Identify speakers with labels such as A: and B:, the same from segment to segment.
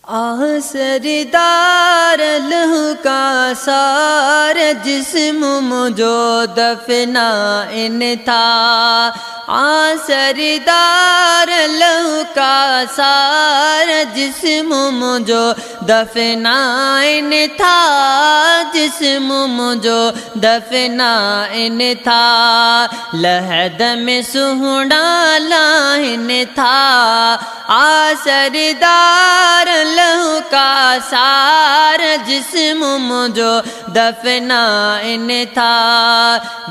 A: सरदार लहू का सार जिस्म मुझो दफना इन था। सरदार लहू का सार जिस्म मुझो दफना इन था। जिस्म मुझो दफना इन था। लहद में सुहना लाइन था। सरदार लहू का सार जिस्म मुझो दफना इन था।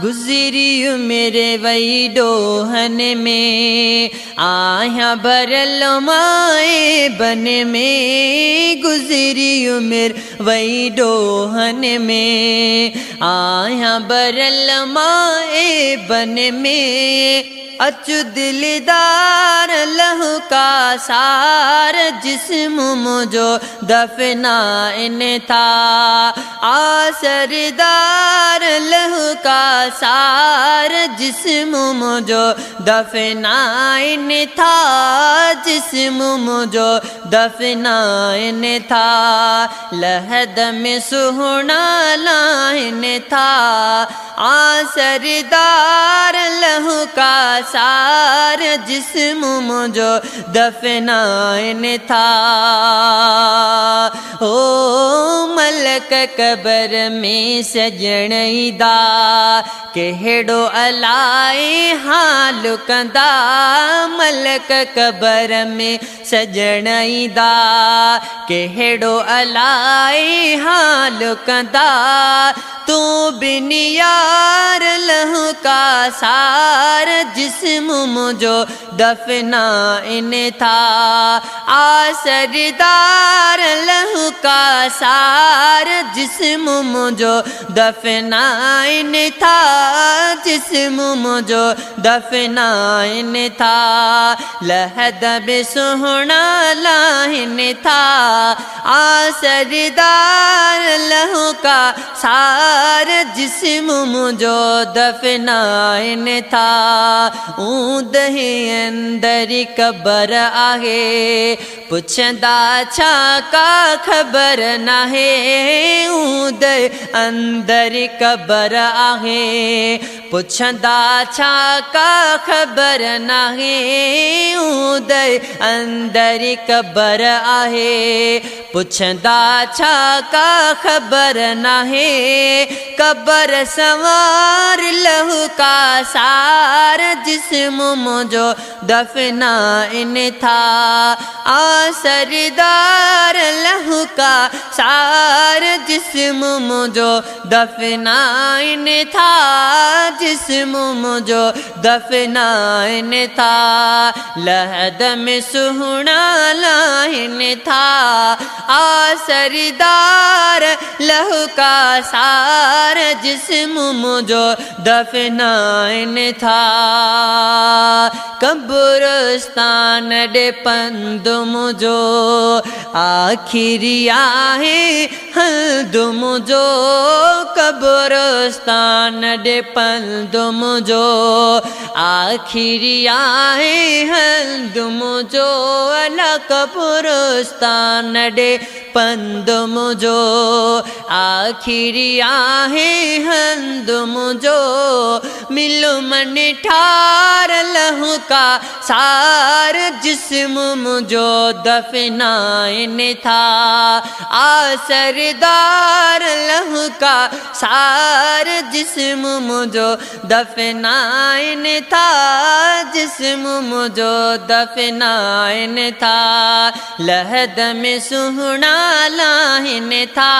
A: गुजरी मेरे वही डोहन में आया भरल माए बन में। गुजरी मेरे वही डोहन में आया भरल माए बन में। अचु दिलदार लहू का सार जिस्म मुझो दफना इन था। सरदार लहू का सार जिस्म मुझो दफना इन था। जिस्म मुझो दफना इन था। लहद में सुहना लाइन था। सरदार लहू का सार जिस्म मुझो दफना इन था। ओ मलक कबर में सजणईदा केड़ो अलाए हाल कंदा। मलक कबर में सजणईदा केड़ो अलाए हाल कंदा। तू बिन यार लहू का सार जिस्म मुझो दफना इन था। सरदार लहू का सार जिस्म मुझो दफना इन था। जिस्म मुझो दफना इन था। लहद में सुहना लाइन था। सरदार लहू का सार जिस्म मुझो दफना इन था। ऊंद अंदर कबर आहे पुछंदा छा का खबर नाहे। ऊंद अंदर कबर आहे पुछंदा छा का खबर नाहे। ऊंद अंदर कबर आहे पुछंदा छा का खबर नाहे। कबर सवार लहू का सार जिस्म मुझो दफना इन था। सरदार लहू का सार जिस्म मुझो दफना इन था। जिस्म मुझो दफना इन था। लहद में सुहना लाइन था। सरदार लहू का सार जिस्म मुझो दफना इन था। कब्रिस्तान डे पंद मुझो आखिरी आहे हल्द मुझो। कब्रिस्तान डे पंद मुझो आखिरी आहे हल्द मुझो। अला कब्रिस्तान डे पंद मुझो आखिरी आहे हंद मुझो। मिलो मन ठार लहू का सार जिस्म मुझो दफना इन था। सरदार लहू का सार जिस्म मुझो दफना इन था। जिस्म मुझो दफना इन था। लहद में सुहना लाइन था।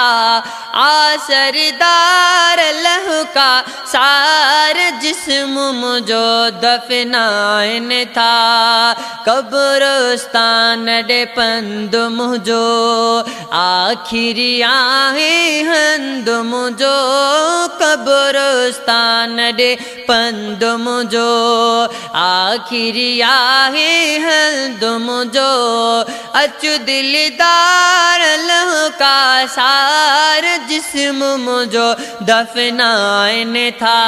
A: सरदार लहू का सार जिस्म मुझो दफना इन था। कब्रिस्तान डे पंद मुझो आखिरी आहे हंद मुझो। कब्रिस्तान डे पंद मुझो आखिरी आहे हंद मुझो। अचु दिलदार लहू का सार जिस्म मुझो दफनाइन था।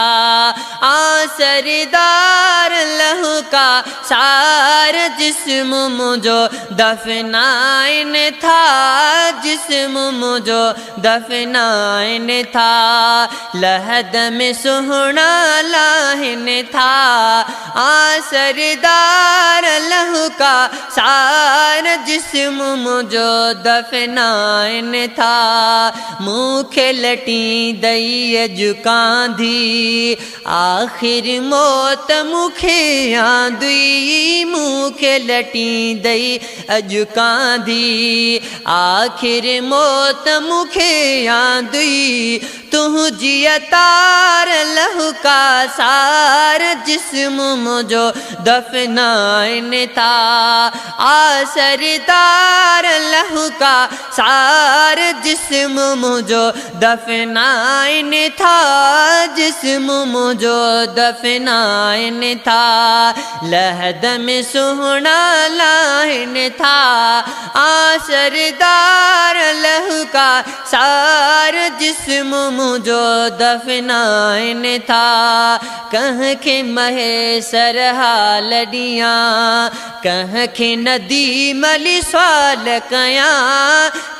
A: आसरदार लहू का सार जिस्म मुझो दफनाइन था, जिस्म मुझो दफनाइन था। लहद में सुहना लाहिन था, आसरदार लहू का सार जिस्म मुझो दफनाइन था। मुखे लटी दई जुकांधी आखिर मौत मुखे आंदी, मुखे लटी दई अजुकांधी आखिर मौत मुखे आंदी। तू जिया तार लहू का सार जिस्म मुझो दफनाइन था। आसरदार लहू का सार जिस्म मुझो दफनाइन था, जिस्म मुझो दफनाइन था। लहद में सुहना लाहिन था, आसरदार लहू का सार जिस्म मुझो दफनाइन था। कह के महेसर हालडियाँ, कह के नदी मली स्वाल कया,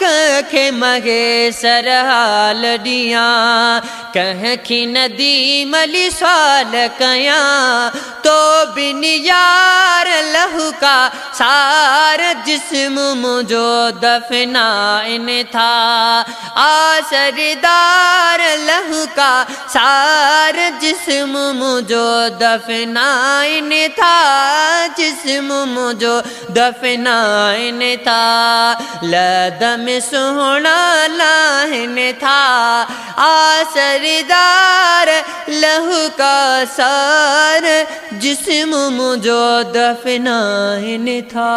A: कह के महेसर हालडियाँ, कह के नदी मली स्वाल कया। तो बिन यार लहू का सार जिस्म मुझो दफनाइन था। आसरदार लहू का सार जिस्म मुझो दफनाइन था, जिस्म मुझो दफनाइन था। लदम सुहना लाहिन था, आसरदार लहू का सार जिस्म मुझो दफनाइन था।